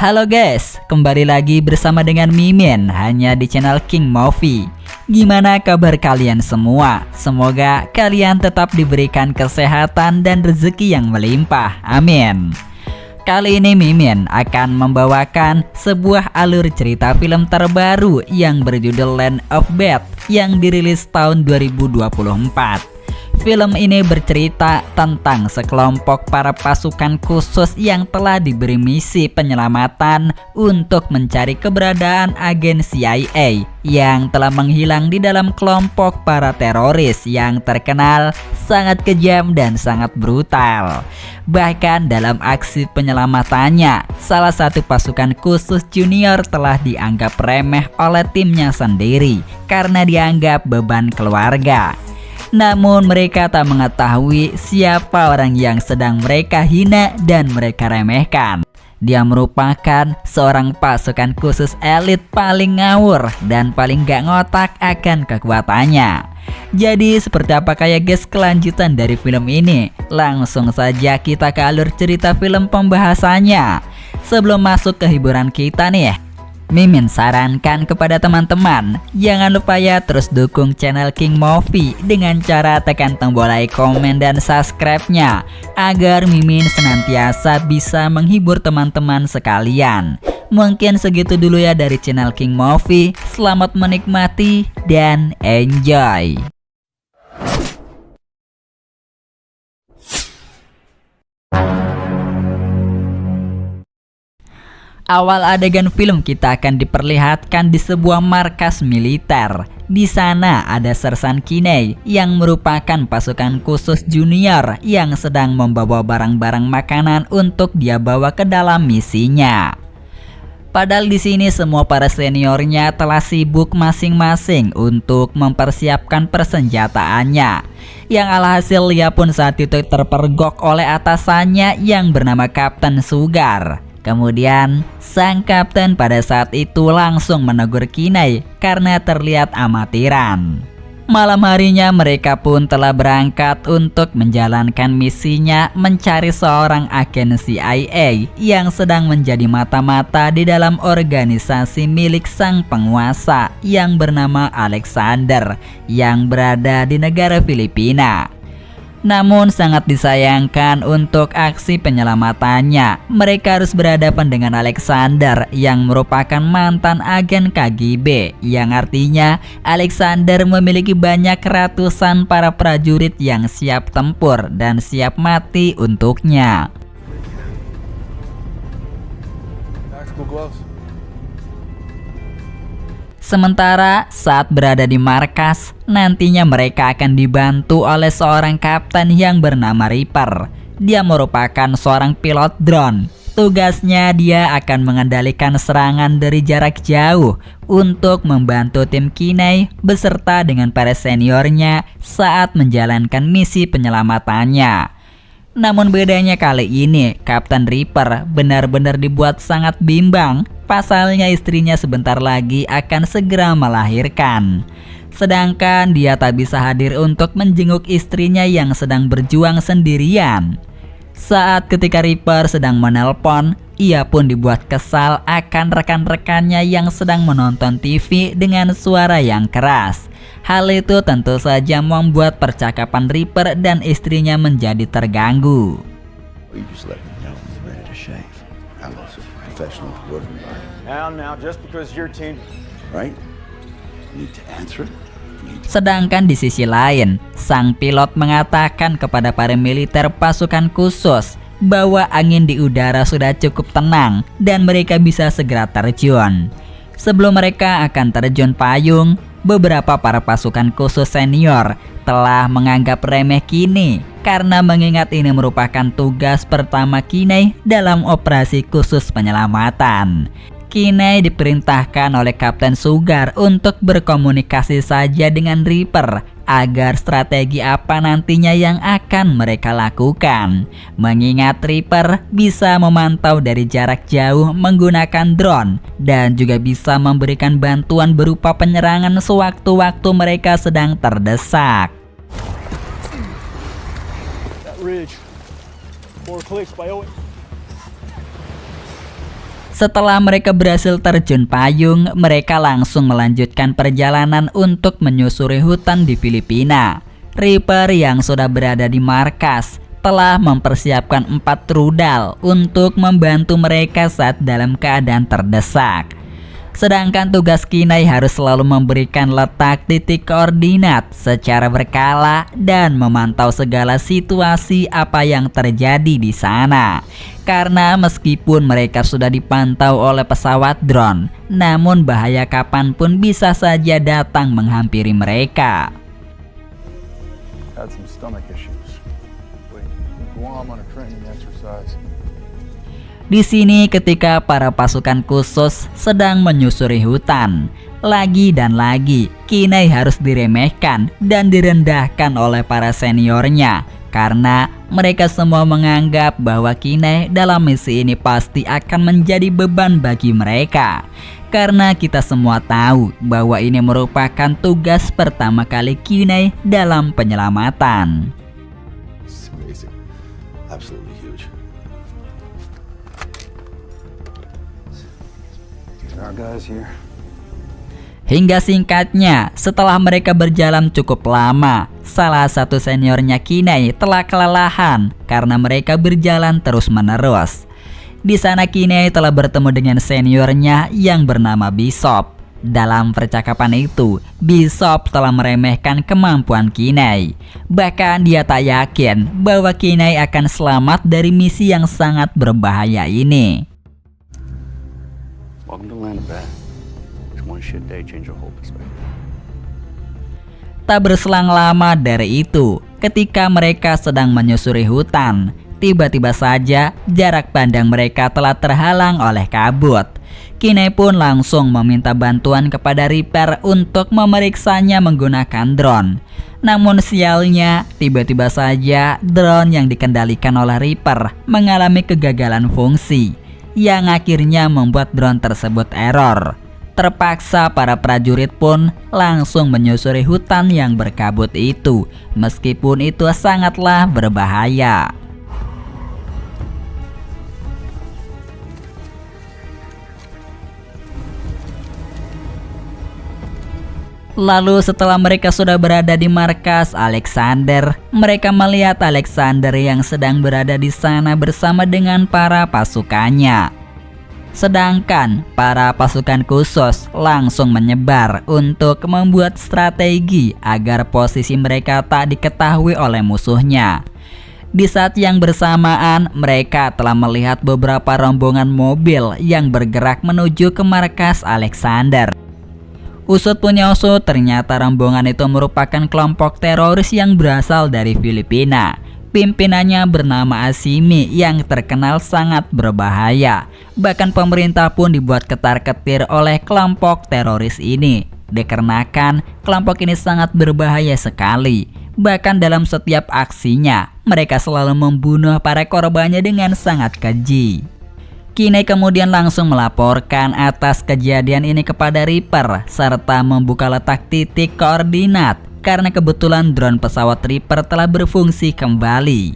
Halo guys, kembali lagi bersama dengan Mimin hanya di channel King Movie. Gimana kabar kalian semua? Semoga kalian tetap diberikan kesehatan dan rezeki yang melimpah. Amin. Kali ini Mimin akan membawakan sebuah alur cerita film terbaru yang berjudul Land of Bad yang dirilis tahun 2024. Film ini bercerita tentang sekelompok para pasukan khusus yang telah diberi misi penyelamatan untuk mencari keberadaan agen CIA yang telah menghilang di dalam kelompok para teroris yang terkenal sangat kejam dan sangat brutal. Bahkan dalam aksi penyelamatannya, salah satu pasukan khusus junior telah dianggap remeh oleh timnya sendiri karena dianggap beban keluarga. Namun mereka tak mengetahui siapa orang yang sedang mereka hina dan mereka remehkan. Dia merupakan seorang pasukan khusus elit paling ngawur dan paling gak ngotak akan kekuatannya. Jadi seperti apa kayak guys kelanjutan dari film ini? Langsung saja kita ke alur cerita film pembahasannya. Sebelum masuk ke hiburan kita nih, Mimin sarankan kepada teman-teman, jangan lupa ya terus dukung channel King Movie dengan cara tekan tombol like, komen, dan subscribe-nya agar Mimin senantiasa bisa menghibur teman-teman sekalian. Mungkin segitu dulu ya dari channel King Movie. Selamat menikmati dan enjoy. Awal adegan film kita akan diperlihatkan di sebuah markas militer. Di sana ada Sersan Kinney yang merupakan pasukan khusus junior yang sedang membawa barang-barang makanan untuk dia bawa ke dalam misinya. Padahal di sini semua para seniornya telah sibuk masing-masing untuk mempersiapkan persenjataannya. Yang alhasil ia pun saat itu terpergok oleh atasannya yang bernama Kapten Sugar. Kemudian, sang kapten pada saat itu langsung menegur Kinney karena terlihat amatiran. Malam harinya mereka pun telah berangkat untuk menjalankan misinya mencari seorang agen CIA yang sedang menjadi mata-mata di dalam organisasi milik sang penguasa yang bernama Alexander yang berada di negara Filipina. Namun sangat disayangkan untuk aksi penyelamatannya, mereka harus berhadapan dengan Alexander yang merupakan mantan agen KGB, yang artinya Alexander memiliki banyak ratusan para prajurit yang siap tempur dan siap mati untuknya. Sementara saat berada di markas, nantinya mereka akan dibantu oleh seorang kapten yang bernama Reaper. Dia merupakan seorang pilot drone. Tugasnya dia akan mengendalikan serangan dari jarak jauh untuk membantu tim Kinney beserta dengan para seniornya saat menjalankan misi penyelamatannya. Namun bedanya kali ini, Kapten Reaper benar-benar dibuat sangat bimbang. Pasalnya istrinya sebentar lagi akan segera melahirkan. Sedangkan dia tak bisa hadir untuk menjenguk istrinya yang sedang berjuang sendirian. Saat ketika Reaper sedang menelpon, ia pun dibuat kesal akan rekan-rekannya yang sedang menonton TV dengan suara yang keras. Hal itu tentu saja membuat percakapan Reaper dan istrinya menjadi terganggu. Sedangkan di sisi lain, sang pilot mengatakan kepada para militer pasukan khusus bahwa angin di udara sudah cukup tenang dan mereka bisa segera terjun. Sebelum mereka akan terjun payung, beberapa para pasukan khusus senior telah menganggap remeh Kinney karena mengingat ini merupakan tugas pertama Kinney dalam operasi khusus penyelamatan. Kinney diperintahkan oleh Kapten Sugar untuk berkomunikasi saja dengan Reaper agar strategi apa nantinya yang akan mereka lakukan. Mengingat Reaper bisa memantau dari jarak jauh menggunakan drone dan juga bisa memberikan bantuan berupa penyerangan sewaktu-waktu mereka sedang terdesak. Setelah mereka berhasil terjun payung, mereka langsung melanjutkan perjalanan untuk menyusuri hutan di Filipina. Reaper yang sudah berada di markas telah mempersiapkan 4 rudal untuk membantu mereka saat dalam keadaan terdesak. Sedangkan tugas Kinai harus selalu memberikan letak titik koordinat secara berkala dan memantau segala situasi apa yang terjadi di sana. Karena meskipun mereka sudah dipantau oleh pesawat drone, namun bahaya kapanpun bisa saja datang menghampiri mereka. Had some stomach issues. Wait, Guam on a training exercise. Di sini ketika para pasukan khusus sedang menyusuri hutan, lagi dan lagi Kinai harus diremehkan dan direndahkan oleh para seniornya karena mereka semua menganggap bahwa Kinai dalam misi ini pasti akan menjadi beban bagi mereka. Karena kita semua tahu bahwa ini merupakan tugas pertama kali Kinai dalam penyelamatan. It's amazing. Absolutely huge. Our guys here. Hingga singkatnya, setelah mereka berjalan cukup lama, salah satu seniornya Kinai telah kelelahan karena mereka berjalan terus-menerus. Di sana Kinai telah bertemu dengan seniornya yang bernama Bishop. Dalam percakapan itu, Bishop telah meremehkan kemampuan Kinai. Bahkan dia tak yakin bahwa Kinai akan selamat dari misi yang sangat berbahaya ini. Welcome to Land of Bad. Just one shit day change your whole perspective. Tak berselang lama dari itu, ketika mereka sedang menyusuri hutan, tiba-tiba saja jarak pandang mereka telah terhalang oleh kabut. Kinai pun langsung meminta bantuan kepada Reaper untuk memeriksanya menggunakan drone. Namun sialnya, tiba-tiba saja drone yang dikendalikan oleh Reaper mengalami kegagalan fungsi, yang akhirnya membuat drone tersebut error. Terpaksa para prajurit pun langsung menyusuri hutan yang berkabut itu, meskipun itu sangatlah berbahaya. Lalu setelah mereka sudah berada di markas Alexander, mereka melihat Alexander yang sedang berada di sana bersama dengan para pasukannya. Sedangkan para pasukan khusus langsung menyebar untuk membuat strategi agar posisi mereka tak diketahui oleh musuhnya. Di saat yang bersamaan, mereka telah melihat beberapa rombongan mobil yang bergerak menuju ke markas Alexander. Usut punya usut, ternyata rombongan itu merupakan kelompok teroris yang berasal dari Filipina. Pimpinannya bernama Asimi yang terkenal sangat berbahaya. Bahkan pemerintah pun dibuat ketar-ketir oleh kelompok teroris ini, dikarenakan kelompok ini sangat berbahaya sekali. Bahkan dalam setiap aksinya, mereka selalu membunuh para korbannya dengan sangat keji. Kinai kemudian langsung melaporkan atas kejadian ini kepada Reaper serta membuka letak titik koordinat karena kebetulan drone pesawat Reaper telah berfungsi kembali.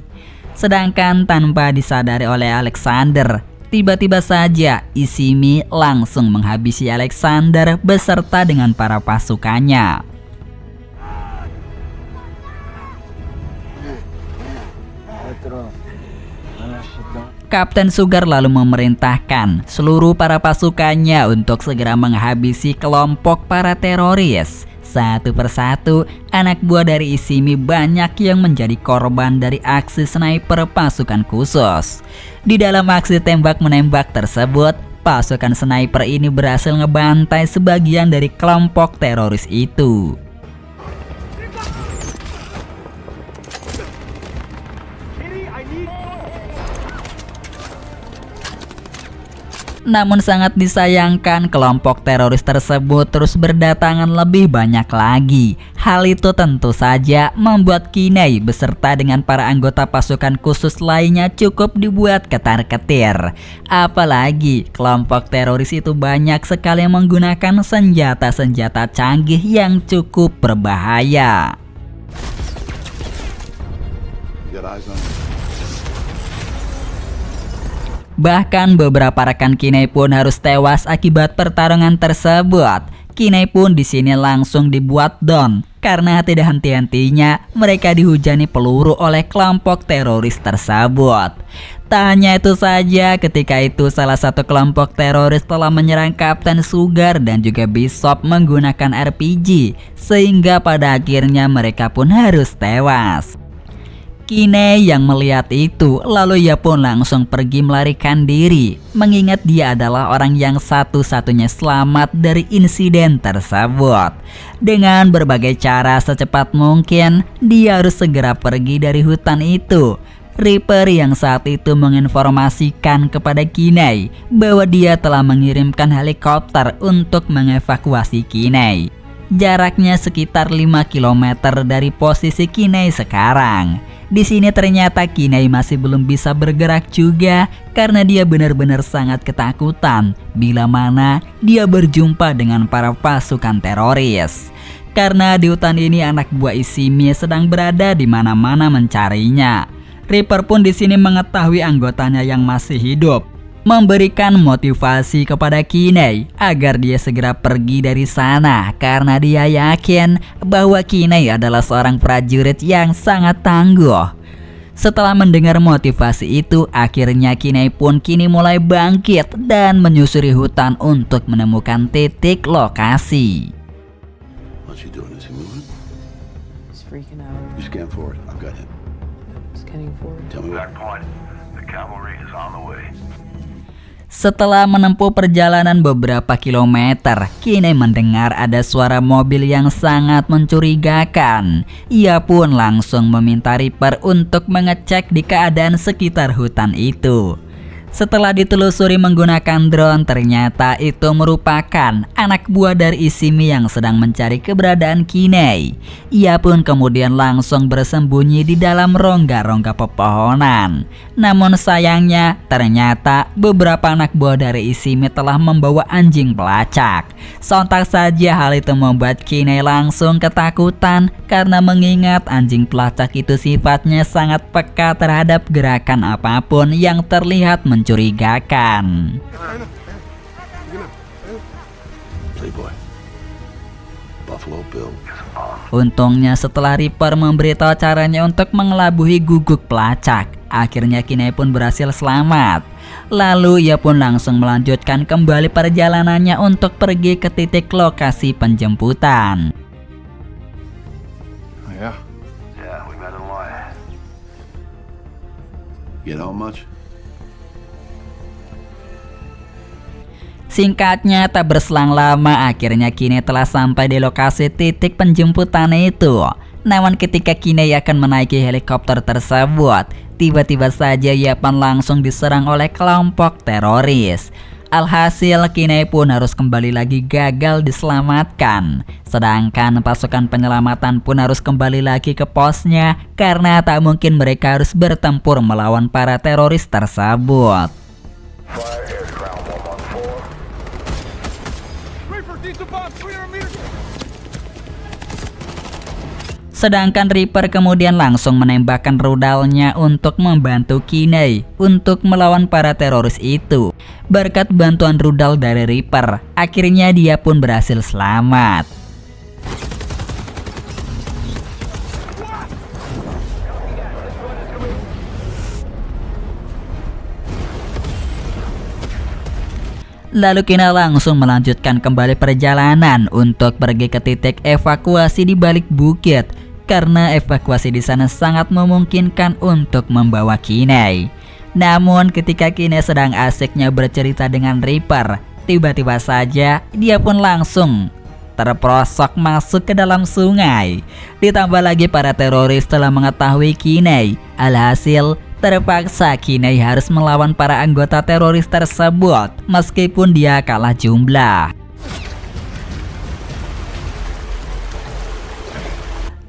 Sedangkan tanpa disadari oleh Alexander, tiba-tiba saja Isimi langsung menghabisi Alexander beserta dengan para pasukannya. Kapten Sugar lalu memerintahkan seluruh para pasukannya untuk segera menghabisi kelompok para teroris. Satu persatu, anak buah dari Isimi banyak yang menjadi korban dari aksi sniper pasukan khusus. Di dalam aksi tembak-menembak tersebut, pasukan sniper ini berhasil ngebantai sebagian dari kelompok teroris itu. Namun sangat disayangkan kelompok teroris tersebut terus berdatangan lebih banyak lagi. Hal itu tentu saja membuat Kinai beserta dengan para anggota pasukan khusus lainnya cukup dibuat ketar-ketir. Apalagi kelompok teroris itu banyak sekali menggunakan senjata-senjata canggih yang cukup berbahaya. Get eyes on. Bahkan beberapa rekan Kinney pun harus tewas akibat pertarungan tersebut. Kinney pun di sini langsung dibuat down karena tidak henti-hentinya mereka dihujani peluru oleh kelompok teroris tersebut. Tak hanya itu saja, ketika itu salah satu kelompok teroris telah menyerang Kapten Sugar dan juga Bishop menggunakan RPG, sehingga pada akhirnya mereka pun harus tewas. Kinney yang melihat itu, lalu ia pun langsung pergi melarikan diri, mengingat dia adalah orang yang satu-satunya selamat dari insiden tersebut. Dengan berbagai cara secepat mungkin, dia harus segera pergi dari hutan itu. Reaper yang saat itu menginformasikan kepada Kinney bahwa dia telah mengirimkan helikopter untuk mengevakuasi Kinney. Jaraknya sekitar 5 km dari posisi Kinney sekarang. Di sini ternyata Kinney masih belum bisa bergerak juga karena dia benar-benar sangat ketakutan bila mana dia berjumpa dengan para pasukan teroris. Karena di hutan ini anak buah Izumi sedang berada di mana-mana mencarinya. Reaper pun di sini mengetahui anggotanya yang masih hidup, memberikan motivasi kepada Kinney agar dia segera pergi dari sana karena dia yakin bahwa Kinney adalah seorang prajurit yang sangat tangguh. Setelah mendengar motivasi itu, akhirnya Kinney pun kini mulai bangkit dan menyusuri hutan untuk menemukan titik lokasi. What's he doing? Is he moving? He's freaking out. You scan forward. I've got him. Scanning forward. Tell me what. Point. The cavalry is on the way. Setelah menempuh perjalanan beberapa kilometer, Kinney mendengar ada suara mobil yang sangat mencurigakan. Ia pun langsung meminta Reaper untuk mengecek di keadaan sekitar hutan itu. Setelah ditelusuri menggunakan drone, ternyata itu merupakan anak buah dari Izumi yang sedang mencari keberadaan Kinney. Ia pun kemudian langsung bersembunyi di dalam rongga-rongga pepohonan. Namun sayangnya, ternyata beberapa anak buah dari Izumi telah membawa anjing pelacak. Sontak saja hal itu membuat Kinney langsung ketakutan karena mengingat anjing pelacak itu sifatnya sangat peka terhadap gerakan apapun yang terlihat mencurigakan. Playboy. Buffalo Bill. Untungnya setelah Reaper memberitahu caranya untuk mengelabuhi guguk pelacak, akhirnya Kinney pun berhasil selamat. Lalu ia pun langsung melanjutkan kembali perjalanannya untuk pergi ke titik lokasi penjemputan. Oh, yeah. Yeah, we met in line. Get home much? Singkatnya, tak berselang lama akhirnya Kinney telah sampai di lokasi titik penjemputan itu. Namun ketika Kinney akan menaiki helikopter tersebut, tiba-tiba saja ia pun langsung diserang oleh kelompok teroris. Alhasil Kinney pun harus kembali lagi gagal diselamatkan. Sedangkan pasukan penyelamatan pun harus kembali lagi ke posnya karena tak mungkin mereka harus bertempur melawan para teroris tersebut. Sedangkan Reaper kemudian langsung menembakkan rudalnya untuk membantu Kinney untuk melawan para teroris itu. Berkat bantuan rudal dari Reaper, akhirnya dia pun berhasil selamat. Lalu Kinney langsung melanjutkan kembali perjalanan untuk pergi ke titik evakuasi di balik bukit. Karena evakuasi di sana sangat memungkinkan untuk membawa Kinney. Namun ketika Kinney sedang asiknya bercerita dengan Reaper, tiba-tiba saja dia pun langsung terperosok masuk ke dalam sungai. Ditambah lagi para teroris telah mengetahui Kinney. Alhasil terpaksa Kinney harus melawan para anggota teroris tersebut meskipun dia kalah jumlah.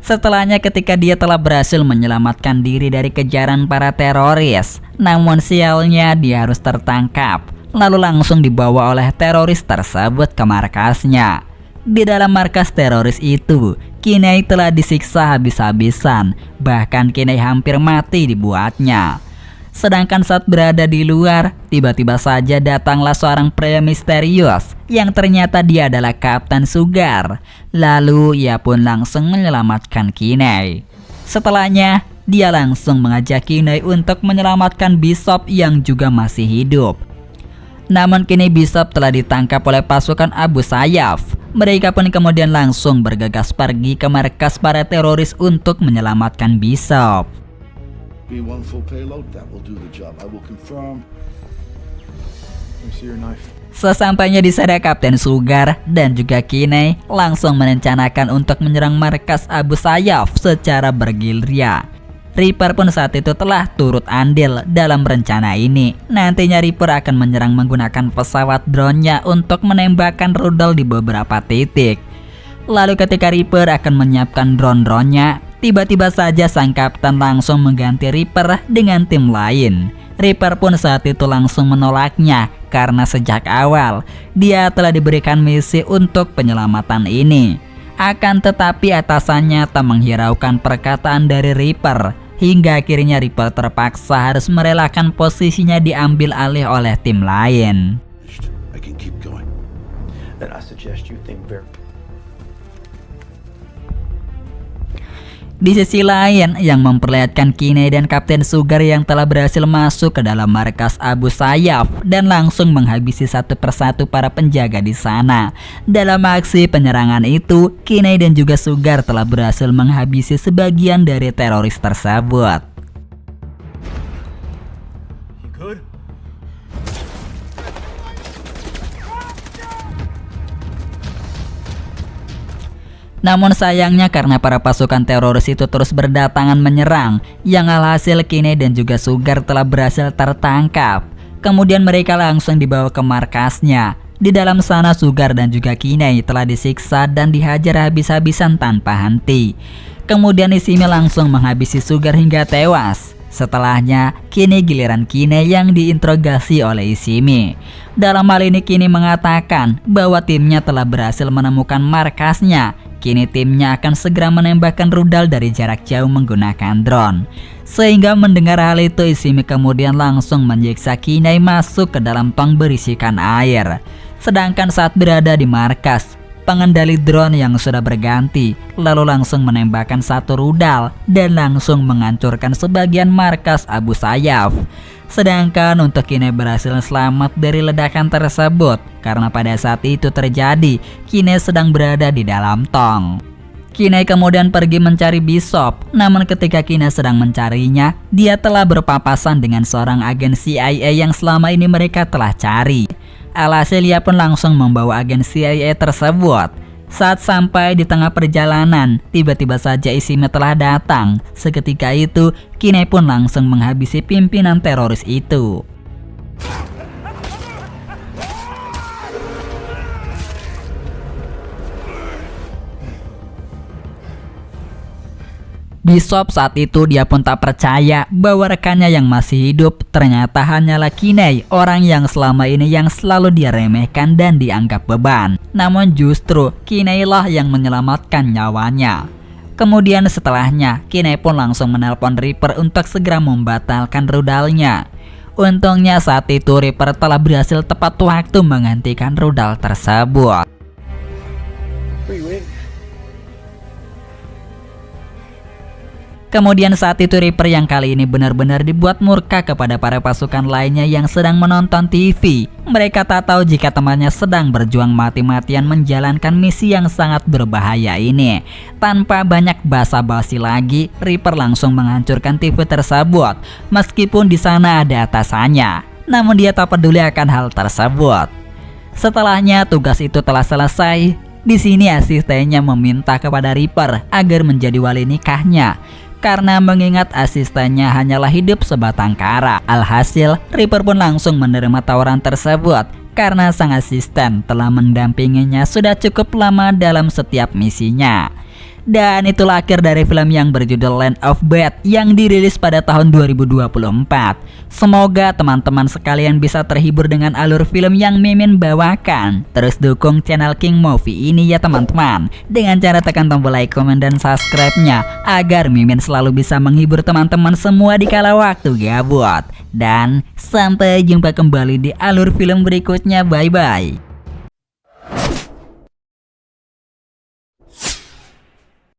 Setelahnya ketika dia telah berhasil menyelamatkan diri dari kejaran para teroris, namun sialnya dia harus tertangkap, lalu langsung dibawa oleh teroris tersebut ke markasnya. Di dalam markas teroris itu, Kinney telah disiksa habis-habisan, bahkan Kinney hampir mati dibuatnya. Sedangkan saat berada di luar, tiba-tiba saja datanglah seorang pria misterius yang ternyata dia adalah Kapten Sugar. Lalu ia pun langsung menyelamatkan Kinney. Setelahnya, dia langsung mengajak Kinney untuk menyelamatkan Bishop yang juga masih hidup. Namun kini Bishop telah ditangkap oleh pasukan Abu Sayyaf. Mereka pun kemudian langsung bergegas pergi ke markas para teroris untuk menyelamatkan Bishop. Be one full payload, that will do the job. I will confirm. Let me see your knife. Sesampainya di sana, Kapten Sugar dan juga Kinney langsung merencanakan untuk menyerang markas Abu Sayyaf secara bergilirah. Reaper pun saat itu telah turut andil dalam rencana ini. Nantinya Reaper akan menyerang menggunakan pesawat drone-nya untuk menembakkan rudal di beberapa titik. Lalu ketika Reaper akan menyiapkan drone-nya, tiba-tiba saja sang kapten langsung mengganti Reaper dengan tim lain. Reaper pun saat itu langsung menolaknya karena sejak awal dia telah diberikan misi untuk penyelamatan ini. Akan tetapi atasannya tak menghiraukan perkataan dari Reaper, hingga akhirnya Reaper terpaksa harus merelakan posisinya diambil alih oleh tim lain. I can keep going. Then I suggest you think very. Di sisi lain, yang memperlihatkan Kinney dan Kapten Sugar yang telah berhasil masuk ke dalam markas Abu Sayyaf dan langsung menghabisi satu persatu para penjaga di sana. Dalam aksi penyerangan itu, Kinney dan juga Sugar telah berhasil menghabisi sebagian dari teroris tersebut. You good? Namun sayangnya karena para pasukan teroris itu terus berdatangan menyerang, yang alhasil Kinney dan juga Sugar telah berhasil tertangkap. Kemudian mereka langsung dibawa ke markasnya. Di dalam sana Sugar dan juga Kinney telah disiksa dan dihajar habis-habisan tanpa henti. Kemudian Ishimi langsung menghabisi Sugar hingga tewas. Setelahnya, kini giliran Kinney yang diinterogasi oleh Ishimi. Dalam hal ini Kinney mengatakan bahwa timnya telah berhasil menemukan markasnya. Kini timnya akan segera menembakkan rudal dari jarak jauh menggunakan drone. Sehingga mendengar hal itu, Ishimi kemudian langsung menyiksa Kinney masuk ke dalam tong berisikan air. Sedangkan saat berada di markas, pengendali drone yang sudah berganti lalu langsung menembakkan satu rudal dan langsung menghancurkan sebagian markas Abu Sayyaf. Sedangkan untuk Kinney berhasil selamat dari ledakan tersebut karena pada saat itu terjadi, Kinney sedang berada di dalam tong. Kinney kemudian pergi mencari Bishop, namun ketika Kinney sedang mencarinya, dia telah berpapasan dengan seorang agen CIA yang selama ini mereka telah cari. Alhasil ia pun langsung membawa agen CIA tersebut. Saat sampai di tengah perjalanan, tiba-tiba saja Ishimi telah datang. Seketika itu, Kinney pun langsung menghabisi pimpinan teroris itu. Bishop saat itu dia pun tak percaya bahwa rekannya yang masih hidup ternyata hanyalah Kinney, orang yang selama ini yang selalu dia remehkan dan dianggap beban. Namun justru Kinney lah yang menyelamatkan nyawanya. Kemudian setelahnya, Kinney pun langsung menelpon Reaper untuk segera membatalkan rudalnya. Untungnya saat itu Reaper telah berhasil tepat waktu menghentikan rudal tersebut. Kemudian saat itu Reaper yang kali ini benar-benar dibuat murka kepada para pasukan lainnya yang sedang menonton TV. Mereka tak tahu jika temannya sedang berjuang mati-matian menjalankan misi yang sangat berbahaya ini. Tanpa banyak basa-basi lagi, Reaper langsung menghancurkan TV tersebut. Meskipun di sana ada atasannya, namun dia tak peduli akan hal tersebut. Setelahnya tugas itu telah selesai. Di sini asistennya meminta kepada Reaper agar menjadi wali nikahnya. Karena mengingat asistennya hanyalah hidup sebatang kara. Alhasil, Reaper pun langsung menerima tawaran tersebut karena sang asisten telah mendampinginya sudah cukup lama dalam setiap misinya. Dan itulah akhir dari film yang berjudul Land of Bad yang dirilis pada tahun 2024. Semoga teman-teman sekalian bisa terhibur dengan alur film yang Mimin bawakan. Terus dukung channel King Movie ini ya teman-teman, dengan cara tekan tombol like, komen, dan subscribe-nya agar Mimin selalu bisa menghibur teman-teman semua di kala waktu gabut. Dan sampai jumpa kembali di alur film berikutnya. Bye-bye.